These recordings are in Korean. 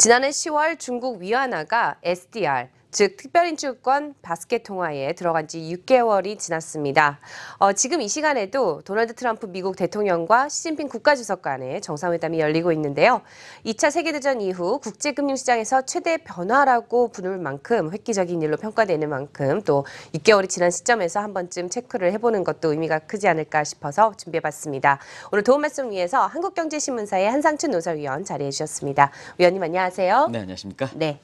지난해 10월 중국 위안화가 SDR, 즉 특별인출권 바스켓 통화에 들어간 지 6개월이 지났습니다. 지금 이 시간에도 도널드 트럼프 미국 대통령과 시진핑 국가주석 간의 정상회담이 열리고 있는데요. 2차 세계대전 이후 국제금융시장에서 최대 변화라고 부를 만큼 획기적인 일로 평가되는 만큼 또 6개월이 지난 시점에서 한 번쯤 체크를 해보는 것도 의미가 크지 않을까 싶어서 준비해봤습니다. 오늘 도움 말씀 위해서 한국경제신문사의 한상춘 노사위원 자리해 주셨습니다. 위원님 안녕하세요. 네, 안녕하십니까? 네.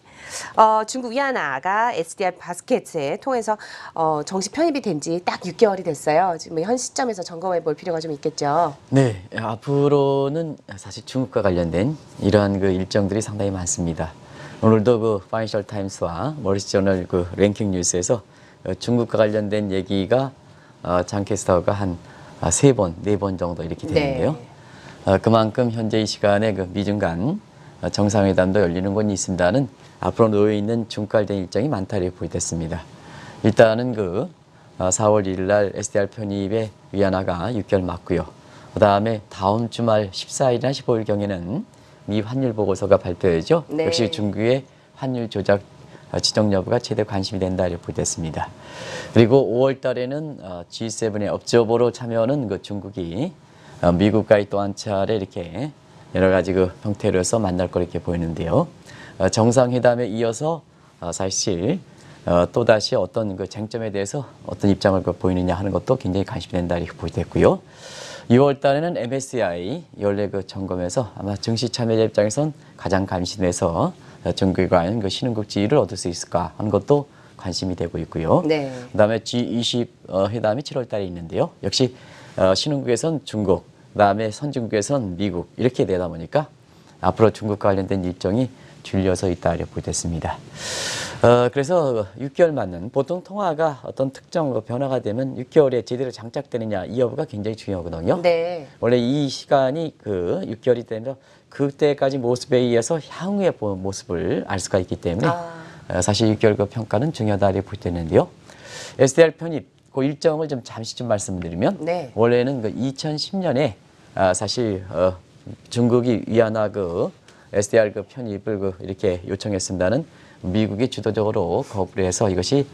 중국 위안화가 SDR 바스켓에 통해서 정식 편입이 된 지 딱 6개월이 됐어요. 지금 현 시점에서 점검해 볼 필요가 좀 있겠죠. 네, 앞으로는 사실 중국과 관련된 이러한 그 일정들이 상당히 많습니다. 오늘도 그 파이낸셜 타임스와 머리스저널 그 랭킹 뉴스에서 중국과 관련된 얘기가 장 캐스터가 한 3번, 4번 정도 이렇게 되는데요. 네. 그만큼 현재 이 시간에 그 미중 간 정상회담도 열리는 곳이 있습니다는 앞으로 놓여 있는 중국 관련 일정이 많다 이렇게 보이됐습니다. 일단은 그 4월 1일 날 SDR 편입의 위안화가 6개월 맞고요. 그 다음에 다음 주말 14일이나 15일 경에는 미 환율 보고서가 발표되죠. 네. 역시 중국의 환율 조작 지정 여부가 최대 관심이 된다 이렇게 보이됐습니다. 그리고 5월 달에는 G7의 업저버로 참여하는 그 중국이 미국과의 또 한 차례 이렇게 여러 가지 그 형태로서 만날 거 이렇게 보이는데요. 정상회담에 이어서 사실 또다시 어떤 그 쟁점에 대해서 어떤 입장을 보이느냐 하는 것도 굉장히 관심이 된다 이렇게 보이됐고요. 6월 달에는 MSCI 연례 그 점검에서 아마 증시 참여자 입장에선 가장 관심에서 중국에 관한 그 신흥국 지위를 얻을 수 있을까 하는 것도 관심이 되고 있고요. 네. 그다음에 G20 회담이 7월 달에 있는데요. 역시 신흥국에선 중국, 그다음에 선진국에선 미국 이렇게 되다 보니까 앞으로 중국과 관련된 일정이 줄려서 있다 이렇게 보겠습니다. 그래서 6개월 맞는 보통 통화가 어떤 특정 변화가 되면 6개월에 제대로 장착되느냐 이 여부가 굉장히 중요하거든요. 네. 원래 이 시간이 그 6개월이 되면 그때까지 모습에 의해서 향후의 모습을 알 수가 있기 때문에 사실 6개월 그 평가는 중요하다 이렇게 보이는데요. SDR 편입 그 일정을 좀 잠시 좀 말씀드리면 네. 원래는 그 2010년에 사실 중국이 위안화 그 SDR 그 편입을 그 이렇게 요청했습니다는 미국이 주도적으로 거부를 해서 이것이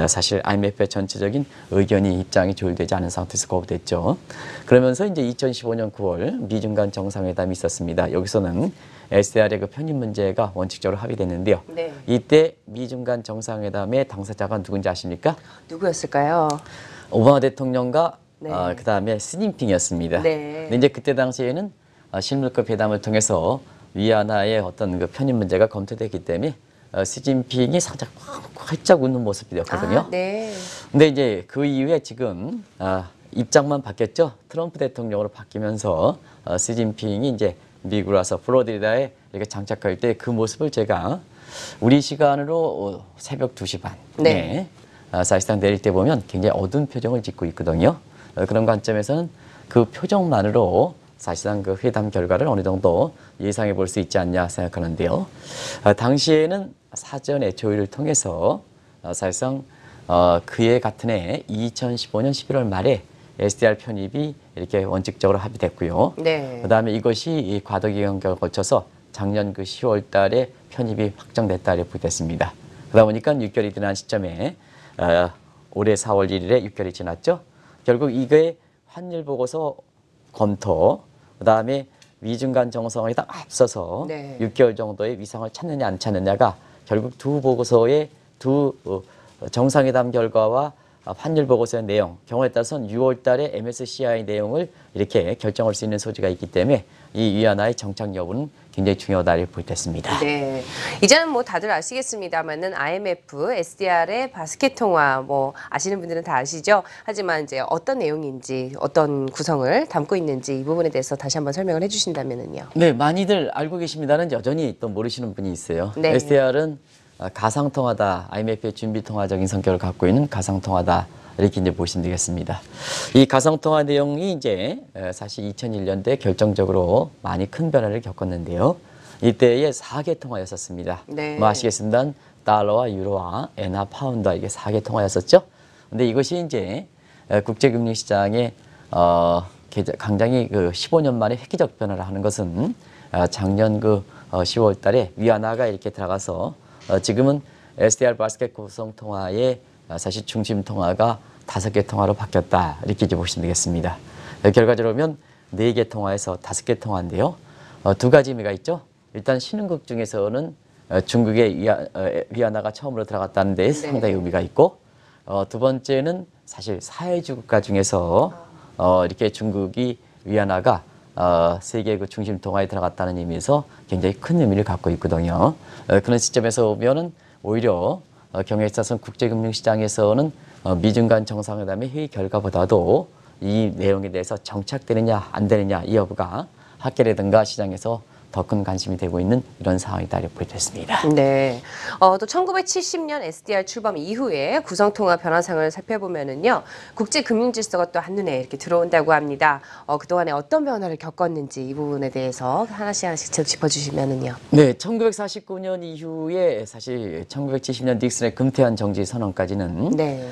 사실 IMF의 전체적인 의견이 입장이 조율되지 않은 상태에서 거부됐죠. 그러면서 이제 2015년 9월 미중 간 정상회담이 있었습니다. 여기서는 SDR의 그 편입 문제가 원칙적으로 합의됐는데요. 네. 이때 미중 간 정상회담의 당사자가 누군지 아십니까? 누구였을까요? 오바마 대통령과 네. 그다음에 시진핑이었습니다. 네. 근데 이제 그때 당시에는 실무급 회담을 통해서 위안화의 어떤 그 편입 문제가 검토됐기 때문에 시진핑이 살짝 활짝 웃는 모습이었거든요. 네. 근데 이제 그 이후에 지금 입장만 바뀌었죠. 트럼프 대통령으로 바뀌면서 시진핑이 이제 미국으로 와서 플로리다에 이렇게 장착할 때 그 모습을 제가 우리 시간으로 새벽 2시 반에 네. 사실상 내릴 때 보면 굉장히 어두운 표정을 짓고 있거든요. 그런 관점에서는 그 표정만으로 사실상 그 회담 결과를 어느 정도 예상해 볼 수 있지 않냐 생각하는데요. 당시에는 사전에 조율을 통해서 사실상 그해 같은 해 2015년 11월 말에 SDR 편입이 이렇게 원칙적으로 합의됐고요. 네. 그다음에 이것이 과도 기간을 거쳐서 작년 그 10월 달에 편입이 확정됐다 이렇게 됐습니다. 그러다 보니까 6개월이 지난 시점에 올해 4월 1일에 6개월이 지났죠. 결국 이게 환율 보고서 검토, 그다음에 미중 간 정상회담 앞서서 네. 6개월 정도의 위상을 찾느냐 안 찾느냐가 결국 두 보고서의 두 정상회담 결과와 환율 보고서의 내용, 경우에 따라서는 6월 달에 MSCI 내용을 이렇게 결정할 수 있는 소지가 있기 때문에 이 위안화의 정착 여부는 굉장히 중요하다 이렇게 보겠습니다. 네. 이제는 뭐 다들 아시겠습니다만은 IMF, SDR의 바스켓 통화 뭐 아시는 분들은 다 아시죠. 하지만 이제 어떤 내용인지 어떤 구성을 담고 있는지 이 부분에 대해서 다시 한번 설명을 해주신다면은요. 네, 많이들 알고 계십니다는 여전히 또 모르시는 분이 있어요. 네. SDR은 가상통화다, IMF의 준비통화적인 성격을 갖고 있는 가상통화다 이렇게 이제 보시면 되겠습니다. 이 가상통화 내용이 이제 사실 2001년도에 결정적으로 많이 큰 변화를 겪었는데요. 이때에 4개 통화였었습니다. 네. 뭐 아시겠습니다. 달러와 유로와 엔화, 파운드 이게 4개 통화였었죠. 근데 이것이 이제 국제금융시장에 굉장히 그 15년 만에 획기적 변화를 하는 것은 작년 그 10월 달에 위안화가 이렇게 들어가서 지금은 SDR 바스켓 구성 통화의 사실 중심 통화가 5개 통화로 바뀌었다. 이렇게 이제 보시면 되겠습니다. 결과적으로 보면 4개 통화에서 5개 통화인데요. 두 가지 의미가 있죠. 일단 신흥국 중에서는 중국의 위안화가 처음으로 들어갔다는 데 상당히 의미가 있고, 두 번째는 사실 사회주 국가 중에서 이렇게 중국이 위안화가 세계 그 중심 통화에 들어갔다는 의미에서 굉장히 큰 의미를 갖고 있거든요. 그런 시점에서 보면은 오히려 경제사선 국제금융시장에서는 미중 간 정상회담의 회의 결과보다도 이 내용에 대해서 정착되느냐 안 되느냐 이 여부가 학계라든가 시장에서 더 큰 관심이 되고 있는 이런 상황이다 이렇게 보여졌습니다. 네. 또 1970년 SDR 출범 이후에 구성통화 변화상을 살펴보면은요, 국제 금융 질서가 또 한눈에 이렇게 들어온다고 합니다. 그동안에 어떤 변화를 겪었는지 이 부분에 대해서 하나씩 짚어주시면은요. 네, 1949년 이후에 사실 1970년 닉슨의 금태환 정지 선언까지는 네.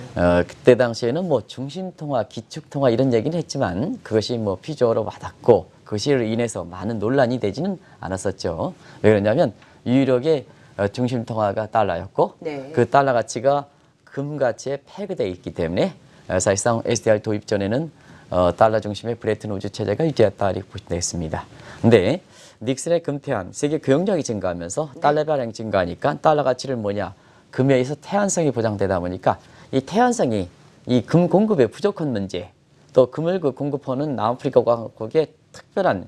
그때 당시에는 뭐 중심통화, 기축통화 이런 얘기는 했지만 그것이 뭐 피조어로 와닿고 그것으로 인해서 많은 논란이 되지는 않았었죠. 왜 그러냐면 유일하게 중심통화가 달러였고 네. 그 달러 가치가 금 가치에 패그되어 있기 때문에 사실상 SDR 도입 전에는 달러 중심의 브레튼 우즈 체제가 유지했다 이렇게 보시면 되겠습니다. 근데 닉슨의 금태환, 세계 교역량이 증가하면서 달러 발행이 증가하니까 달러 가치를 뭐냐, 금에 의해서 태환성이 보장되다 보니까 이 태환성이 이 금 공급에 부족한 문제, 또 금을 공급하는 남아프리카 공화국의 특별한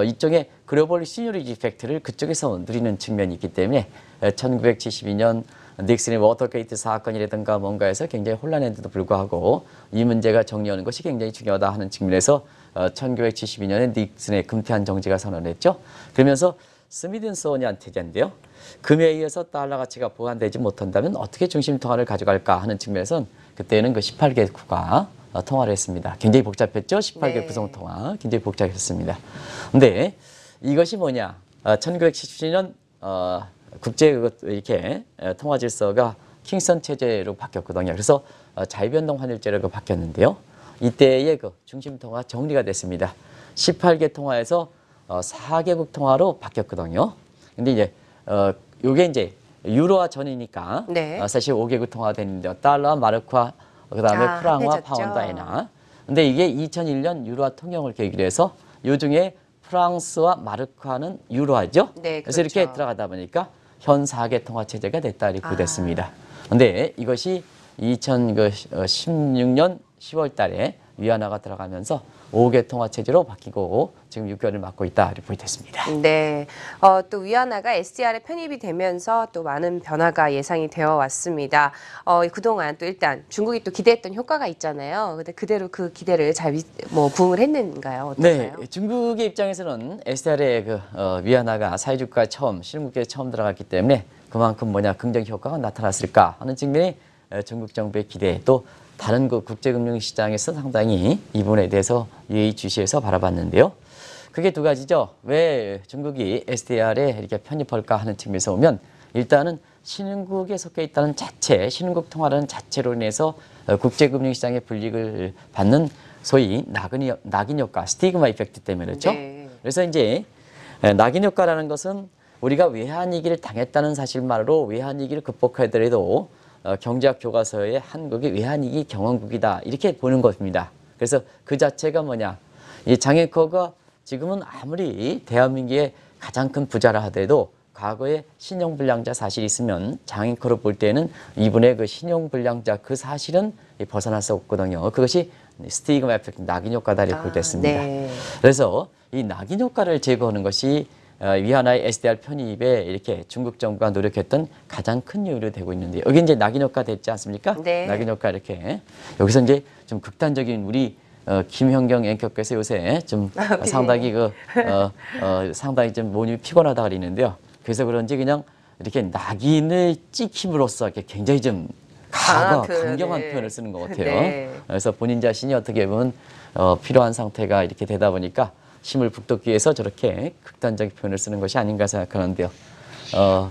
일종의 글로벌 시너리지 이펙트를 그쪽에서 누리는 측면이 있기 때문에 1972년 닉슨의 워터게이트 사건이라든가 뭔가에서 굉장히 혼란했는데도 불구하고 이 문제가 정리하는 것이 굉장히 중요하다 하는 측면에서 1972년에 닉슨의 금태환 정지가 선언했죠. 그러면서 스미든소니안 태제인데요. 금에 의해서 달러 가치가 보완되지 못한다면 어떻게 중심 통화를 가져갈까 하는 측면에서는 그때는 그 18개국과 통화를 했습니다. 굉장히 복잡했죠. 18개 네. 구성 통화 굉장히 복잡했습니다. 근데 이것이 뭐냐? 1977년 국제 이렇게 통화 질서가 킹선 체제로 바뀌었거든요. 그래서 자유변동 환율제로 바뀌었는데요. 이때의 그 중심 통화 정리가 됐습니다. 18개 통화에서 4개국 통화로 바뀌었거든요. 근데 이제 요게 이제 유로화 전이니까 네. 사실 5개국 통화가 됐는데 달러, 마르크와 그다음에 프랑과 합해졌죠. 파운드, 에나. 근데 이게 2001년 유로화 통용을 계기로 해서 요 중에 프랑스와 마르크와는 유로화죠. 네, 그래서 이렇게 그렇죠. 들어가다 보니까 현 4개 통화 체제가 됐다 이렇게 됐습니다. 근데 이것이 2016년 10월 달에 위안화가 들어가면서 5개 통화 체제로 바뀌고 지금 6개월을 맞고 있다 이렇게 보여졌습니다. 네. 또 위안화가 SDR에 편입이 되면서 또 많은 변화가 예상이 되어 왔습니다. 그동안 또 일단 중국이 또 기대했던 효과가 있잖아요. 근데 그대로 그 기대를 잘 부응을 했는가요? 어떨까요? 네, 중국의 입장에서는 SDR의 그 위안화가 사회주가 처음, 신흥국에 처음 들어갔기 때문에 그만큼 뭐냐 긍정 효과가 나타났을까 하는 측면이 중국 정부의 기대, 또 다른 그 국제금융시장에서 상당히 이 부분에 대해서 예의주시해서 바라봤는데요. 그게 두 가지죠. 왜 중국이 SDR에 이렇게 편입할까 하는 측면에서 보면 일단은 신흥국에 속해 있다는 자체, 신흥국 통화라는 자체로 인해서 국제금융시장의 불이익을 받는 소위 낙인 효과, 스티그마 이펙트 때문에 그렇죠. 네. 그래서 이제 낙인 효과라는 것은 우리가 외환위기를 당했다는 사실만으로 외환위기를 극복하더라도 경제학 교과서에 한국이 외환위기 경험국이다 이렇게 보는 것입니다. 그래서 그 자체가 뭐냐, 이 장앵커가 지금은 아무리 대한민국의 가장 큰 부자라 하더라도 과거에 신용불량자 사실이 있으면 장앵커로 볼 때는 이분의 그 신용불량자 그 사실은 벗어날 수 없거든요. 그것이 스티그마 에펙트, 낙인 효과다 이렇게 보겠습니다. 네. 그래서 이 낙인 효과를 제거하는 것이 위안화의 SDR 편입에 이렇게 중국 정부가 노력했던 가장 큰 이유로 되고 있는데, 여기 이제 낙인 효과 됐지 않습니까? 네. 낙인 효과 이렇게 여기서 이제 좀 극단적인 우리 김현경 앵커께서 요새 좀 상당히 상당히 좀 몸이 피곤하다 그러는데요. 그래서 그런지 그냥 이렇게 낙인을 찍힘으로써 이렇게 굉장히 좀 강경한 네. 표현을 쓰는 것 같아요. 네. 그래서 본인 자신이 어떻게 보면 필요한 상태가 이렇게 되다 보니까 힘을 북돋기 위해서 저렇게 극단적인 표현을 쓰는 것이 아닌가 생각하는데요.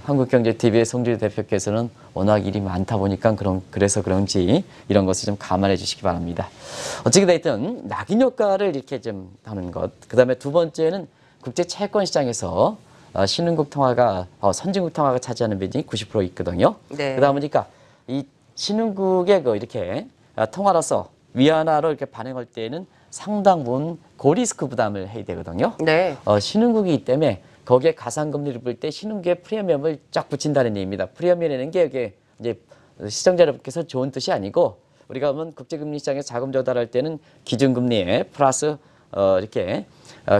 한국경제TV의 송주희 대표께서는 워낙 일이 많다 보니까 그래서 그런지 이런 것을 좀 감안해 주시기 바랍니다. 어찌 됐든 낙인 효과를 이렇게 좀 하는 것. 그 다음에 두 번째는 국제 채권 시장에서 신흥국 통화가 선진국 통화가 차지하는 비중이 90% 있거든요. 네. 그러다 보니까 이 신흥국의 그 이렇게 통화로서 위안화로 이렇게 반영할 때에는 상당 부분 고리스크 부담을 해야 되거든요. 네. 신흥국이기 때문에 거기에 가상금리를 볼 때 신흥국의 프리미엄을 쫙 붙인다는 얘기입니다. 프리미엄이라는 게 이게 이제 시청자 여러분께서 좋은 뜻이 아니고 우리가 보면 국제금리 시장에서 자금 조달할 때는 기준금리에 플러스 이렇게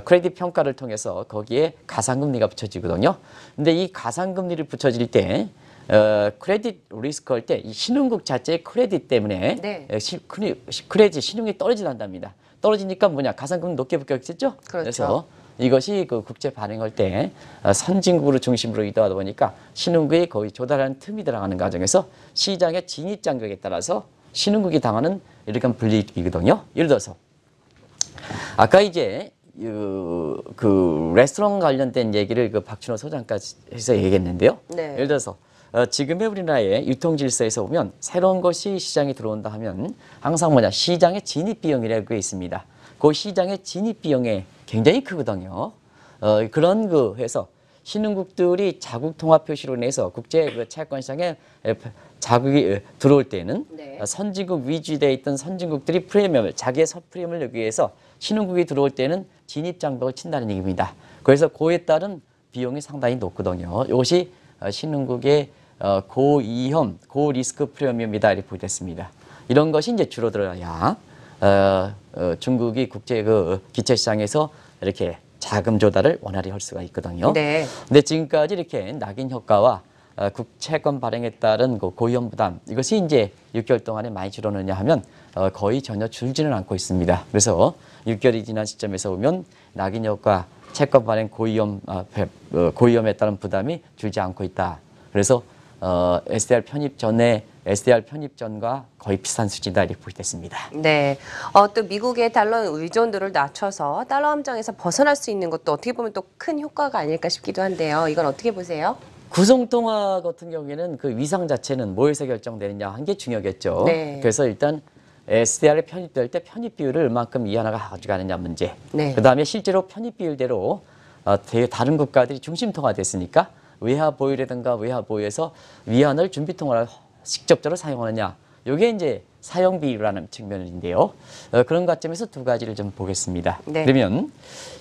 크레딧 평가를 통해서 거기에 가상금리가 붙여지거든요. 근데 이 가상금리를 붙여질 때 크레딧 리스크 할 때 이 신흥국 자체의 크레딧 때문에 네. 크레딧 신용이 떨어진답니다. 떨어지니까 뭐냐 가상금리 높게 붙겠죠. 그렇죠. 그래서 이것이 그 국제 반응할 때 선진국으로 중심으로 이동하다 보니까 신흥국이 거의 조달하는 틈이 들어가는 과정에서 시장의 진입 장벽에 따라서 신흥국이 당하는 이렇게 불이익이거든요. 예를 들어서 아까 이제 그 레스토랑 관련된 얘기를 그 박준호 소장까지 해서 얘기했는데요. 네. 예를 들어서 지금의 우리나라의 유통 질서에서 보면 새로운 것이 시장에 들어온다 하면 항상 뭐냐 시장의 진입 비용이라고 게 있습니다. 그 시장의 진입 비용이 굉장히 크거든요. 그런 그 해서 신흥국들이 자국 통화 표시로 인해서 국제 그 채권 시장에 자국이 들어올 때는 네. 선진국 위주되어 있던 선진국들이 프리미엄을 자기의 프리미엄을 내기 위해서 신흥국이 들어올 때는 진입 장벽을 친다는 얘기입니다. 그래서 그에 따른 비용이 상당히 높거든요. 이것이 신흥국의 고위험, 고리스크 프리미엄이다 이렇게 보겠습니다. 이런 것이 이제 줄어들어야 중국이 국제 그 기체 시장에서 이렇게 자금 조달을 원활히 할 수가 있거든요. 네. 근데 지금까지 이렇게 낙인 효과와 국채권 발행에 따른 그 고위험 부담 이것이 이제 6개월 동안에 많이 줄었느냐 하면 거의 전혀 줄지는 않고 있습니다. 그래서 6개월이 지난 시점에서 보면 낙인 효과, 채권 발행 고위험에 따른 부담이 줄지 않고 있다. 그래서 SDR 편입 전에 SDR 편입 전과 거의 비슷한 수준이다 이렇게 보겠습니다. 네. 또 미국의 달러 의존도를 낮춰서 달러 함정에서 벗어날 수 있는 것도 어떻게 보면 또 큰 효과가 아닐까 싶기도 한데요. 이건 어떻게 보세요? 구성통화 같은 경우에는 그 위상 자체는 뭐에서 결정되느냐 한 게 중요하겠죠. 네. 그래서 일단 SDR에 편입될 때 편입 비율을 얼마큼 위안화가 가져가느냐 문제. 네. 그다음에 실제로 편입 비율대로 다른 국가들이 중심통화 됐으니까 외화 보유라든가 외화 보유에서 위안을 준비통화를 직접적으로 사용하느냐. 이게 이제 사용 비율이라는 측면인데요. 그런 관점에서 두 가지를 좀 보겠습니다. 네. 그러면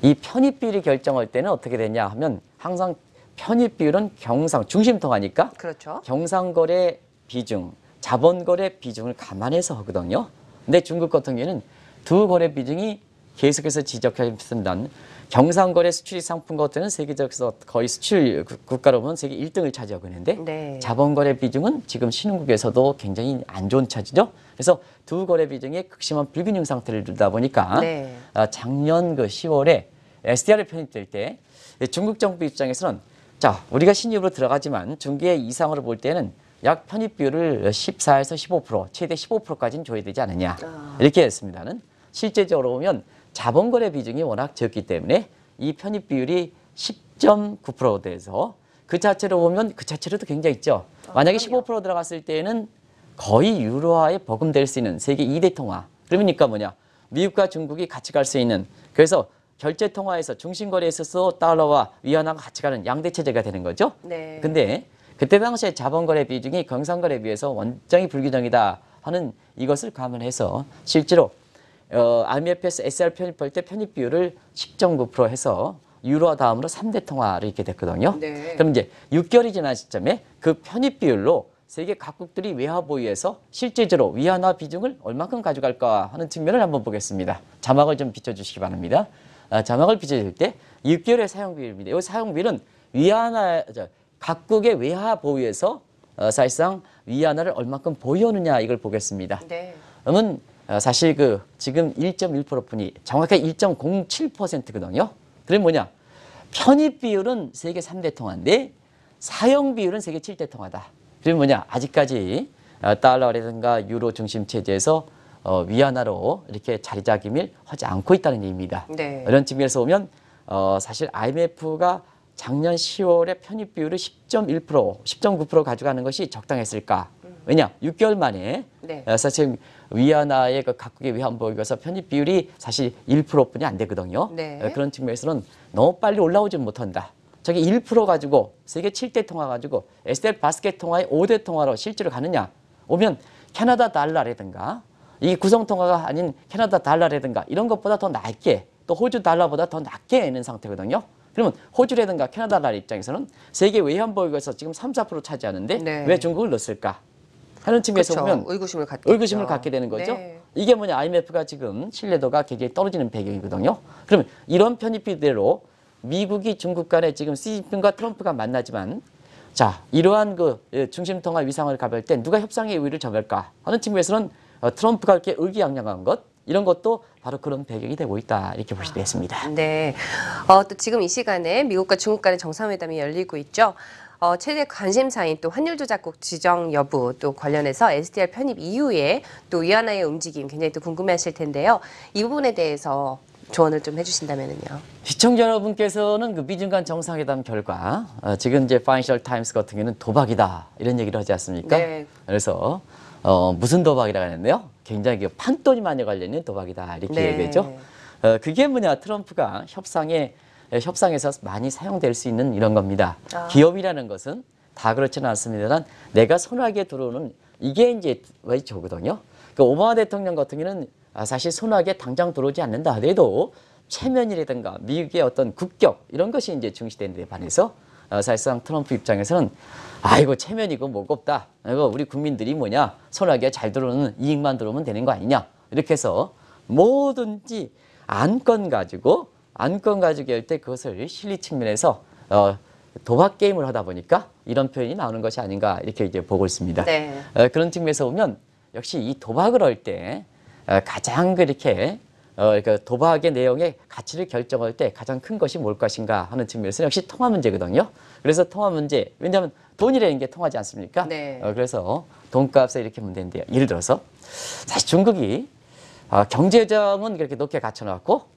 이 편입 비율이 결정할 때는 어떻게 되냐 하면 항상 편입 비율은 중심통화니까 그렇죠. 경상거래 비중, 자본거래 비중을 감안해서 하거든요. 근데 중국 같은 경우에는 두 거래 비중이 계속해서 지적했습니다. 경상거래 수출입 상품 같은 경우는 세계적으로 거의 수출 국가로 보면 세계 1등을 차지하고 있는데 네. 자본거래 비중은 지금 신흥국에서도 굉장히 안 좋은 차지죠. 그래서 두 거래 비중이 극심한 불균형 상태를 두다 보니까 네. 작년 그 10월에 SDR에 편입될 때 중국 정부 입장에서는 자 우리가 신입으로 들어가지만 중기의 이상으로 볼 때는 약 편입 비율을 14에서 15%, 최대 15%까지는 줘야 되지 않느냐 이렇게 했습니다는 실제적으로 보면 자본거래 비중이 워낙 적기 때문에 이 편입 비율이 10.9% 돼서 그 자체로 보면 그 자체로도 굉장히 있죠. 만약에 15% 들어갔을 때는 거의 유로화에 버금될 수 있는 세계 2대 통화. 그러니까 뭐냐? 미국과 중국이 같이 갈 수 있는 그래서 결제 통화에서 중심거래에 있어서 달러와 위안화가 같이 가는 양대 체제가 되는 거죠. 네. 근데 그때 당시에 자본거래 비중이 경상거래에 비해서 원장이 불균형이다 하는 이것을 감안해서 실제로 IMF에서 SDR 편입할 때 편입 비율을 10.9% 해서 유로화 다음으로 3대 통화를 이렇게 됐거든요. 네. 그럼 이제 6개월이 지난 시점에 그 편입 비율로 세계 각국들이 외화 보유에서 실제적으로 위안화 비중을 얼마큼 가져갈까 하는 측면을 한번 보겠습니다. 자막을 좀 비춰주시기 바랍니다. 자막을 비춰줄 때 6개월의 사용 비율입니다. 이 사용 비율은 위안화 각국의 외화 보유에서 사실상 위안화를 얼마큼 보유하느냐 이걸 보겠습니다. 네. 그러면 사실 그 지금 1.1%뿐이 정확하게 1.07%거든요. 그럼 뭐냐? 편입 비율은 세계 3대 통화인데 사용 비율은 세계 7대 통화다. 그럼 뭐냐? 아직까지 달러라든가 유로 중심 체제에서 위안화로 이렇게 자리잡기를 하지 않고 있다는 얘기입니다. 네. 이런 측면에서 보면 사실 IMF가 작년 10월에 편입 비율을 10.1%, 10.9% 가져가는 것이 적당했을까? 왜냐? 6개월 만에 네. 사실 위안화의 그 각국의 외환 보유고서 편입 비율이 사실 1%뿐이 안 되거든요. 네. 그런 측면에서는 너무 빨리 올라오지 못한다. 저게 1% 가지고 세계 7대 통화 가지고 SDR 바스켓 통화의 5대 통화로 실제로 가느냐? 오면 캐나다 달러라든가 이 구성 통화가 아닌 캐나다 달러라든가 이런 것보다 더 낮게 또 호주 달러보다 더 낮게 있는 상태거든요. 그러면 호주라든가 캐나다 달러 입장에서는 세계 외환 보유고에서 지금 3, 4% 차지하는데 네. 왜 중국을 넣었을까? 하는 측면에서 그렇죠. 보면 의구심을 갖게 되는 거죠. 네. 이게 뭐냐, IMF가 지금 신뢰도가 굉장히 떨어지는 배경이거든요. 그러면 이런 편입비대로 미국이 중국 간에 지금 시진핑과 트럼프가 만나지만 자, 이러한 그 중심 통화 위상을 가볼 때 누가 협상의 우위를 점할까 하는 측면에서는 트럼프가 이렇게 의기양양한 것, 이런 것도 바로 그런 배경이 되고 있다, 이렇게 볼 수 있습니다. 네. 또 지금 이 시간에 미국과 중국 간의 정상회담이 열리고 있죠. 최대 관심사인 또 환율 조작국 지정 여부 또 관련해서 SDR 편입 이후에 또 위안화의 움직임 굉장히 또 궁금해하실 텐데요. 이 부분에 대해서 조언을 좀 해주신다면요. 시청자 여러분께서는 그 미중 간 정상회담 결과 지금 이제 파이낸셜 타임스 같은 경우는 도박이다 이런 얘기를 하지 않습니까? 네. 그래서 무슨 도박이라고 하는데요? 굉장히 그 판돈이 많이 걸려있는 도박이다 이렇게 네. 얘기하죠. 그게 뭐냐, 트럼프가 협상에서 많이 사용될 수 있는 이런 겁니다. 기업이라는 것은 다 그렇지는 않습니다만 내가 손아귀에 들어오는 이게 이제 웨이초거든요. 그 오바마 대통령 같은 경우는 사실 손아귀에 당장 들어오지 않는다 하더라도 체면이라든가 미국의 어떤 국격 이런 것이 이제 중시되는 데 반해서 사실상 트럼프 입장에서는 아이고 체면이고 뭐가 없다. 이거 우리 국민들이 뭐냐, 손아귀에 잘 들어오는 이익만 들어오면 되는 거 아니냐. 이렇게 해서 뭐든지 안건 가지고 할 때 그것을 실리 측면에서 도박 게임을 하다 보니까 이런 표현이 나오는 것이 아닌가 이렇게 이제 보고 있습니다. 네. 그런 측면에서 보면 역시 이 도박을 할 때 가장 그렇게 그 도박의 내용의 가치를 결정할 때 가장 큰 것이 뭘 것인가 하는 측면에서 역시 통화 문제거든요. 그래서 통화 문제, 왜냐하면 돈이라는 게 통하지 않습니까? 네. 그래서 돈값에 이렇게 문제인데요. 예를 들어서 사실 중국이 경제정은 그렇게 높게 갖춰놨고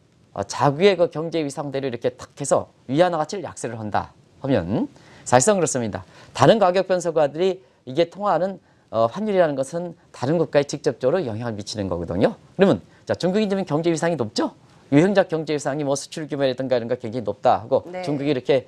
자국의 그 경제 위상대로 이렇게 탁 해서 위안화 가치를 약세를 한다 하면 사실상 그렇습니다. 다른 가격 변수가들이 이게 통화하는 환율이라는 것은 다른 국가에 직접적으로 영향을 미치는 거거든요. 그러면 자, 중국이 지금 경제 위상이 높죠? 유형적 경제 위상이 뭐 수출 규모라든가 이런 거 굉장히 높다 하고 네. 중국이 이렇게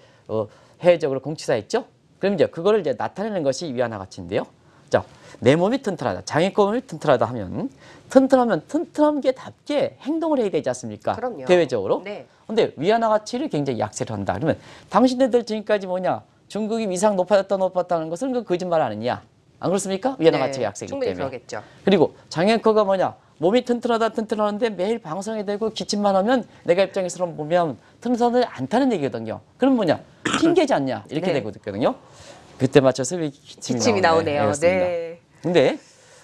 해외적으로 공치사했죠? 그럼 이제 그거를 이제 나타내는 것이 위안화 가치인데요. 자, 내 몸이 튼튼하다, 장애권 몸이 튼튼하다 하면 튼튼한 게 답게 행동을 해야 되지 않습니까? 그럼요. 대외적으로. 네. 근데 위안화 가치를 굉장히 약세를 한다. 그러면 당신네들 지금까지 뭐냐? 중국이 위상 높았다는 것은 그 거짓말 아니냐? 안 그렇습니까? 위안화 가치가 약세이기 충분히 때문에. 그러겠죠. 그리고 장애커가 뭐냐? 몸이 튼튼하는데 매일 방송에 대고 기침만 하면 내가 입장에서 보면 튼튼하지 않다는 얘기거든요. 그럼 뭐냐? 핑계지 않냐? 이렇게 네. 되거든요. 그때 맞춰서 기침이 나오네요. 그렇습니다. 네. 근데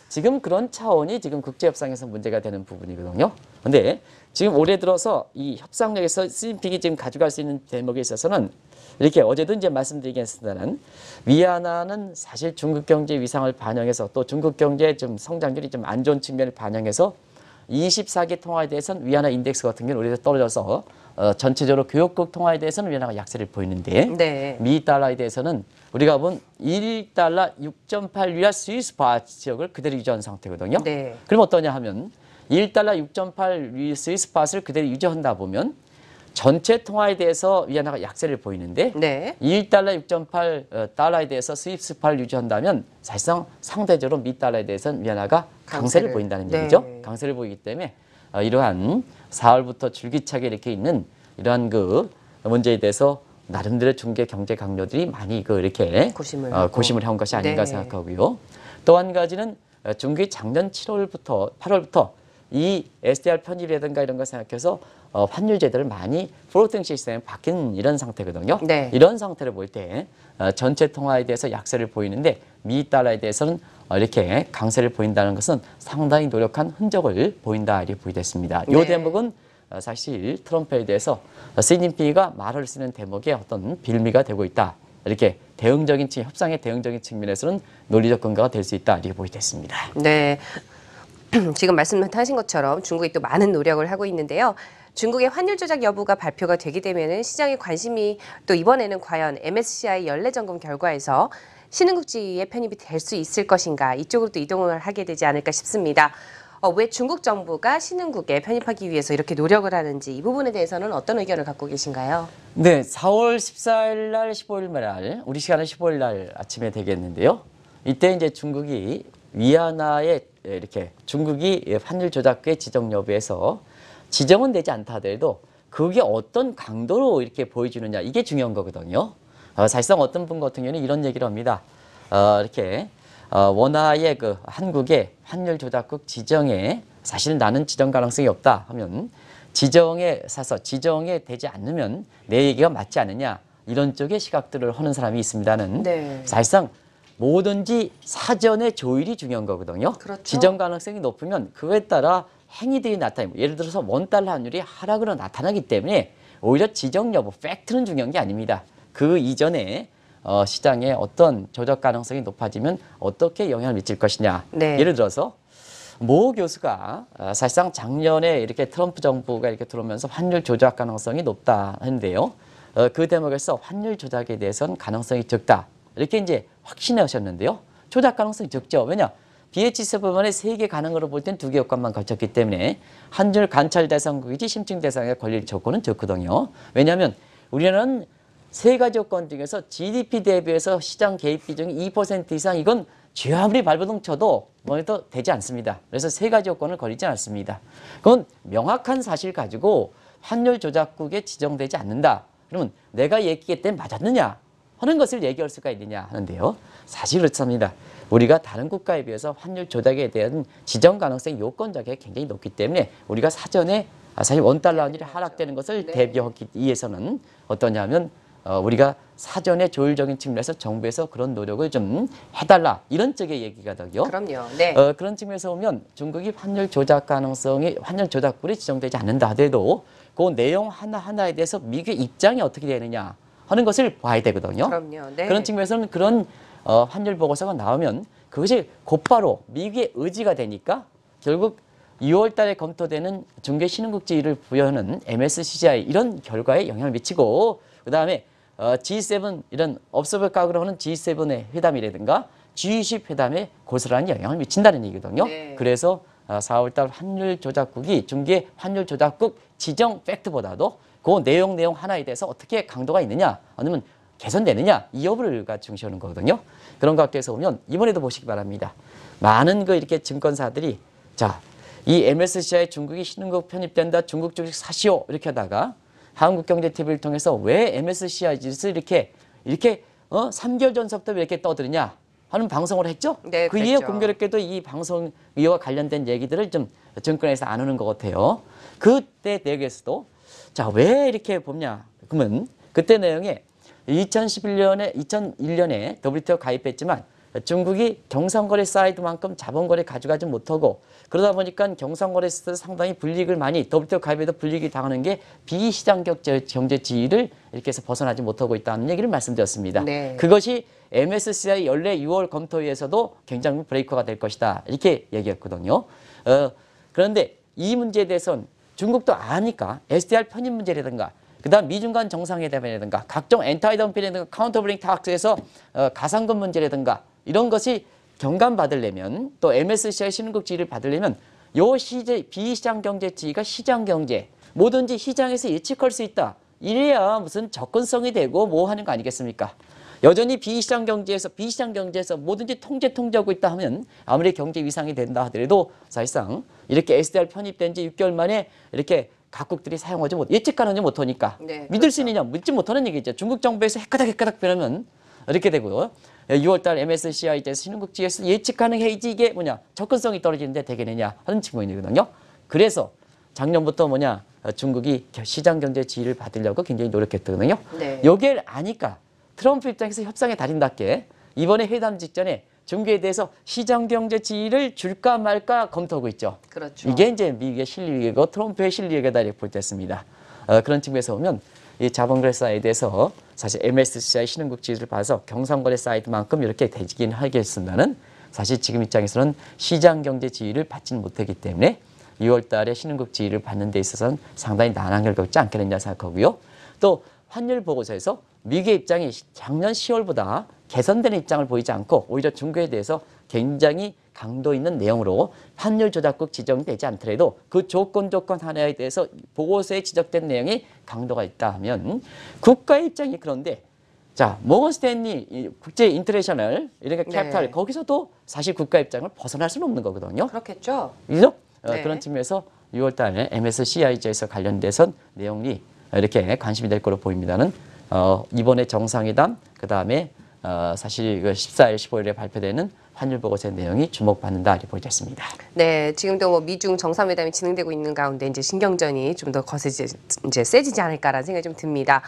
지금 그런 차원이 지금 국제협상에서 문제가 되는 부분이거든요. 근데 지금 올해 들어서 이 협상력에서 시진핑이 지금 가져갈 수 있는 대목에 있어서는 이렇게 어제도 이제 말씀드리겠습니다만 위안화는 사실 중국 경제 위상을 반영해서 또 중국 경제의 좀 성장률이 좀 안 좋은 측면을 반영해서 24개 통화에 대해서는 위안화 인덱스 같은 경우는 올해 떨어져서 전체적으로 교역국 통화에 대해서는 위안화가 약세를 보이는데 네. 미 달러에 대해서는 우리가 본 1달러 6.8 위안 스위스 바 지역을 그대로 유지한 상태거든요. 네. 그럼 어떠냐 하면 1달러 6.8 스위스 팟을 그대로 유지한다 보면 전체 통화에 대해서 위안화가 약세를 보이는데 네. 1달러 6.8 달러에 대해서 스위스 팟을 유지한다면 사실상 상대적으로 미 달러에 대해서는 위안화가 강세를 보인다는 네. 얘기죠. 강세를 보이기 때문에 이러한 4월부터 줄기차게 이렇게 있는 이러한 그 문제에 대해서 나름대로 중개 경제 강요들이 많이 이렇게 고심을 해온 것이 아닌가 네. 생각하고요. 또 한 가지는 중국이 작년 8월부터 이 SDR 편입이라든가 이런 거 생각해서 환율 제도를 많이 플로팅 시스템에 바뀐 이런 상태거든요. 네. 이런 상태를 볼 때 전체 통화에 대해서 약세를 보이는데 미 달러에 대해서는 이렇게 강세를 보인다는 것은 상당히 노력한 흔적을 보인다 이렇게 보이됐습니다. 이 네. 대목은 사실 트럼프에 대해서 시진핑이가 말할 수 있는 대목의 어떤 빌미가 되고 있다. 이렇게 대응적인 협상의 대응적인 측면에서는 논리적 근거가 될 수 있다 이렇게 보이됐습니다. 네. 지금 말씀하신 것처럼 중국이 또 많은 노력을 하고 있는데요. 중국의 환율 조작 여부가 발표가 되게 되면은 시장의 관심이 또 이번에는 과연 MSCI 연례점검 결과에서 신흥국지에 편입이 될 수 있을 것인가 이쪽으로 또 이동을 하게 되지 않을까 싶습니다. 왜 중국 정부가 신흥국에 편입하기 위해서 이렇게 노력을 하는지 이 부분에 대해서는 어떤 의견을 갖고 계신가요? 네, 4월 14일 날, 15일 날, 우리 시간은 15일 날 아침에 되겠는데요. 이때 이제 중국이 위안화에 이렇게 중국이 환율 조작의 지정 여부에서 지정은 되지 않다 하더라도 그게 어떤 강도로 이렇게 보여주느냐 이게 중요한 거거든요. 사실상 어떤 분 같은 경우는 이런 얘기를 합니다. 이렇게 원화의 그 한국의 환율 조작국 지정에 사실 나는 지정 가능성이 없다 하면 지정에 사서 지정에 되지 않으면 내 얘기가 맞지 않느냐 이런 쪽의 시각들을 하는 사람이 있습니다는 네. 사실상 뭐든지 사전의 조율이 중요한 거거든요. 그렇죠. 지정 가능성이 높으면 그거에 따라 행위들이 나타나고 예를 들어서 원달러 환율이 하락으로 나타나기 때문에 오히려 지정 여부, 팩트는 중요한 게 아닙니다. 그 이전에 시장에 어떤 조작 가능성이 높아지면 어떻게 영향을 미칠 것이냐. 네. 예를 들어서 모 교수가 사실상 작년에 이렇게 트럼프 정부가 이렇게 들어오면서 환율 조작 가능성이 높다 하는데요. 그 대목에서 환율 조작에 대해서는 가능성이 적다. 이렇게 이제 확신하셨는데요. 조작 가능성이 적죠. 왜냐? BH7번의 세계 가능으로 볼 땐 2개 요건만 거쳤기 때문에 환율 관찰 대상국이지 심층 대상에 걸릴 조건은 적거든요. 왜냐하면 우리는 세 가지 요건 중에서 GDP 대비해서 시장 개입 비중이 2% 이상 이건 쥐 아무리 발버둥 쳐도 뭐해도 되지 않습니다. 그래서 세 가지 요건을 걸리지 않습니다. 그건 명확한 사실 가지고 환율 조작국에 지정되지 않는다. 그러면 내가 얘기했을 때 맞았느냐 하는 것을 얘기할 수가 있느냐 하는데요. 사실 그렇습니다. 우리가 다른 국가에 비해서 환율 조작에 대한 지정 가능성이 요건 자격이 굉장히 높기 때문에 우리가 사전에 사실 원달러 환율이 하락되는 것을 네. 대비하기 위해서는 어떠냐면 우리가 사전에 조율적인 측면에서 정부에서 그런 노력을 좀 해달라 이런 쪽의 얘기가 더요. 그럼요. 네. 그런 측면에서 보면 중국이 환율 조작 가능성이 환율 조작국이 지정되지 않는다 하더라도 그 내용 하나하나에 대해서 미국의 입장이 어떻게 되느냐 하는 것을 봐야 되거든요. 그럼요. 네. 그런 측면에서는 그런 환율 보고서가 나오면 그것이 곧바로 미국의 의지가 되니까 결국 6월 달에 검토되는 중개 신흥국 지위를 부여하는 MSCI 이런 결과에 영향을 미치고 그다음에 G7 이런 업소별 각으로 하는 G7의 회담이라든가 G20 회담에 고스란히 영향을 미친다는 얘기거든요. 네. 그래서 4월 달 환율 조작국이 중개 환율 조작국 지정 팩트보다도 그 내용 하나에 대해서 어떻게 강도가 있느냐 아니면 개선되느냐 이 여부를 중시하는 거거든요. 그런 관계에서 보면 이번에도 보시기 바랍니다. 많은 이렇게 증권사들이 자, 이 MSCI 중국이 신흥국 편입된다. 중국 주식 사시오. 이렇게 하다가 한국경제TV를 통해서 왜 MSCI 지수를 이렇게 3개월 전서부터 왜 이렇게 떠드느냐 하는 방송을 했죠. 네, 그 이에 그랬죠. 공교롭게도 이 방송 이와 관련된 얘기들을 좀 증권에서 안 하는 것 같아요. 그때 내용에서도 자, 왜 이렇게 보냐. 그러면 그때 내용에 2001년에 WTO 가입했지만 중국이 경상거래 사이드만큼 자본거래 가져가지 못하고 그러다 보니까 경상거래에서 상당히 불이익을 많이 WTO 가입에도 불이익을 당하는 게 비시장 경제 지위를 이렇게 해서 벗어나지 못하고 있다는 얘기를 말씀드렸습니다. 네. 그것이 MSCI 연례 6월 검토위에서도 굉장히 브레이크가 될 것이다. 이렇게 얘기했거든요. 그런데 이 문제에 대해서는 중국도 아니까 SDR 편입 문제라든가 그다음 미중 간 정상회담이라든가 각종 엔타이덤핑이라든가 카운터블링 탁스에서 가상금 문제라든가 이런 것이 경감받으려면 또 MSCI 신흥국 지위를 받으려면 요 비시장 경제 지위가 시장 경제 뭐든지 시장에서 예측할 수 있다. 이래야 무슨 접근성이 되고 뭐 하는 거 아니겠습니까? 여전히 비시장 경제에서 뭐든지 통제하고 있다 하면 아무리 경제 위상이 된다 하더라도 사실상 이렇게 SDR 편입된 지 6개월 만에 이렇게 각국들이 사용하지 예측 가능하지 못하니까 네, 믿을 수 있느냐 믿지 못하는 얘기죠. 중국 정부에서 헷가닥 변하면 이렇게 되고요. 6월달 MSCI 대해서 신흥국지에서 예측 가능해야지 이게 뭐냐 접근성이 떨어지는데 되겠느냐 하는 측면이거든요. 그래서 작년부터 중국이 시장 경제 지위를 받으려고 굉장히 노력했거든요. 네. 여기를 아니까 트럼프 입장에서 협상의 달인답게 이번에 회담 직전에 중국에 대해서 시장 경제 지위를 줄까 말까 검토하고 있죠. 그렇죠. 이게 이제 미국의 실리이고 트럼프의 실리에다 이렇게 볼때습니다. 그런 측면에서 보면 이 자본거래 사이에 대해서 사실 MSCI 신흥국 지위를 봐서 경상거래 사이드만큼 이렇게 되긴 하겠습니다는 사실 지금 입장에서는 시장 경제 지위를 받지는 못하기 때문에 6월 달에 신흥국 지위를 받는 데 있어서는 상당히 난항을 겪지 않겠느냐 생각하고요. 또 환율 보고서에서 미국의 입장이 작년 10월보다 개선되는 입장을 보이지 않고 오히려 중국에 대해서 굉장히 강도 있는 내용으로 환율 조작국 지정되지 않더라도 그 조건 하나에 대해서 보고서에 지적된 내용이 강도가 있다 하면 국가의 입장이 그런데 자, 모건 스탠리 국제 인터내셔널 이렇게 캐피탈 거기서도 사실 국가 입장을 벗어날 수는 없는 거거든요. 그렇겠죠. 그죠? 네. 그런 측면에서 6월 달에 MSCIG에서 관련돼서 내용이 이렇게 관심이 될 거로 보입니다는 이번에 정상회담 그다음에 사실 14일, 15일에 발표되는 환율 보고서의 내용이 주목받는다 이렇게 보여졌습니다. 네, 지금도 뭐 미중 정상회담이 진행되고 있는 가운데 이제 신경전이 좀 더 이제 세지지 않을까라는 생각이 좀 듭니다.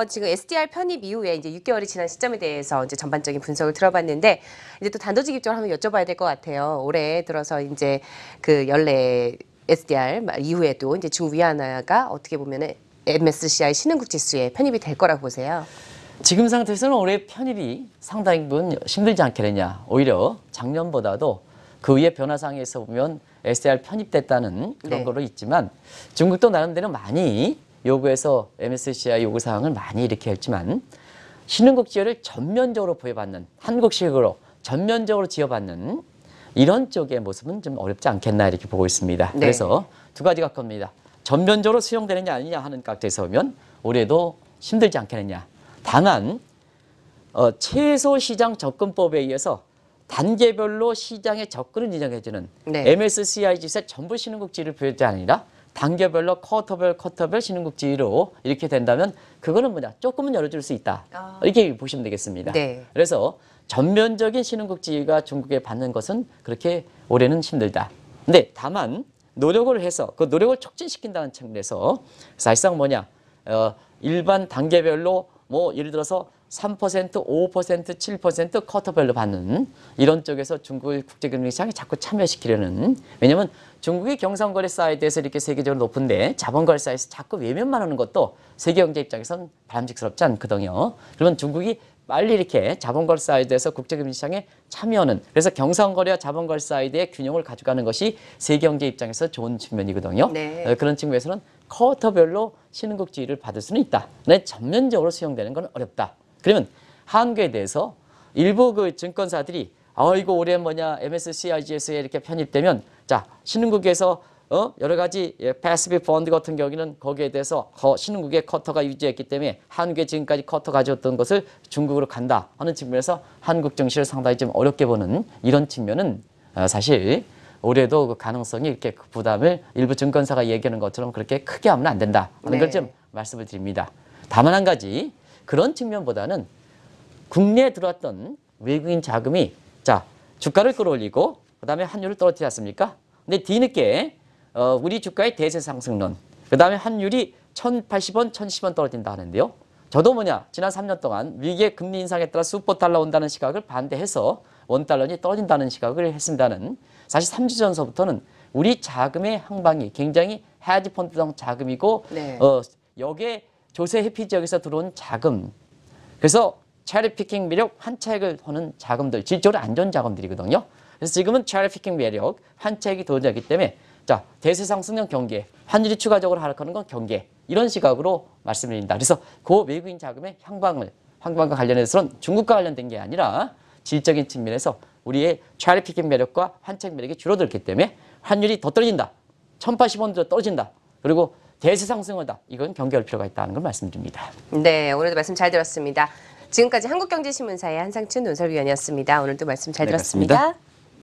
지금 SDR 편입 이후에 이제 6개월이 지난 시점에 대해서 이제 전반적인 분석을 들어봤는데 이제 또 단도직 입장을 한번 여쭤봐야 될 것 같아요. 올해 들어서 이제 그 연례 SDR 이후에도 이제 중국 위안화가 어떻게 보면은 MSCI 신흥국 지수에 편입이 될 거라고 보세요. 지금 상태에서는 올해 편입이 상당히 힘들지 않겠느냐. 오히려 작년보다도 그 위에 변화상에서 보면 SDR 편입됐다는 그런 거로 있지만 중국도 나름대로 많이 요구해서 MSCI 요구사항을 많이 이렇게 했지만 신흥국 지위를 전면적으로 부여받는 한국식으로 전면적으로 지어받는 이런 쪽의 모습은 좀 어렵지 않겠나 이렇게 보고 있습니다. 네. 그래서 두 가지가 겁니다. 전면적으로 수용되느냐 아니냐 하는 각도에서 보면 올해도 힘들지 않겠느냐. 다만 최소 시장 접근법에 의해서 단계별로 시장의 접근을 인정해주는 MSCI 지수의 전부 신흥국지를 부여하지 아니라 단계별로 쿼터별 신흥국지로 이렇게 된다면 그거는 뭐냐 조금은 열어줄 수 있다 이렇게 보시면 되겠습니다. 네. 그래서 전면적인 신흥국지가 중국에 받는 것은 그렇게 올해는 힘들다. 근데 다만 노력을 해서 그 노력을 촉진시킨다는 측면에서 사실상 뭐냐 일반 단계별로 뭐 예를 들어서 3%, 5%, 7% 쿼터별로 받는 이런 쪽에서 중국의 국제금융시장에 자꾸 참여시키려는 왜냐하면 중국의 경상거래 사이드에서 이렇게 세계적으로 높은데 자본거래 사이드에서 자꾸 외면만 하는 것도 세계경제 입장에서는 바람직스럽지 않거든요. 그러면 중국이 빨리 이렇게 자본거래 사이드에서 국제금융시장에 참여하는 그래서 경상거래와 자본거래 사이드의 균형을 가져가는 것이 세계경제 입장에서 좋은 측면이거든요. 네. 그런 측면에서는 쿼터별로 신흥국지위를 받을 수는 있다. 근데 전면적으로 수용되는 건 어렵다. 그러면 한국에 대해서 일부 그 증권사들이 이거 올해 뭐냐 MSCIGS에 이렇게 편입되면 자 신흥국에서 여러 가지 패시브 펀드 같은 경우에는 거기에 대해서 신흥국의 쿼터가 유지했기 때문에 한국에 지금까지 쿼터 가져왔던 것을 중국으로 간다 하는 측면에서 한국 증시를 상당히 좀 어렵게 보는 이런 측면은 사실 올해도 그 가능성이 이렇게 그 부담을 일부 증권사가 얘기하는 것처럼 그렇게 크게 하면 안 된다 하는 걸 좀 말씀을 드립니다. 다만 한 가지 그런 측면보다는 국내에 들어왔던 외국인 자금이 자 주가를 끌어올리고 그다음에 환율을 떨어뜨리지 않습니까? 근데 뒤늦게 우리 주가의 대세 상승론 그다음에 환율이 1,080원, 1,010원 떨어진다 하는데요. 저도 뭐냐 지난 3년 동안 위기의 금리 인상에 따라 슈퍼달러 온다는 시각을 반대해서 원달러니 떨어진다는 시각을 했습니다는 사실 3주 전서부터는 우리 자금의 항방이 굉장히 헤지 펀드성 자금이고 여기에 조세 회피 지역에서 들어온 자금 그래서 체리 피킹 매력 환차익을 하는 자금들 질적으로 안 좋은 자금들이거든요. 그래서 지금은 체리 피킹 매력 환차익이 도전하기 때문에 자 대세 상승형 경계 환율이 추가적으로 하락하는 건 경계 이런 시각으로 말씀드립니다. 그래서 그 외국인 자금의 향방과 관련해서는 중국과 관련된 게 아니라 질적인 측면에서 우리의 체리 피킹 매력과 환차익 매력이 줄어들기 때문에 환율이 더 떨어진다. 1,080원으로 떨어진다. 그리고 대세 상승하다. 이건 경계할 필요가 있다는 걸 말씀드립니다. 네, 오늘도 말씀 잘 들었습니다. 지금까지 한국경제신문사의 한상춘 논설위원이었습니다. 오늘도 말씀 잘 들었습니다. 그렇습니다.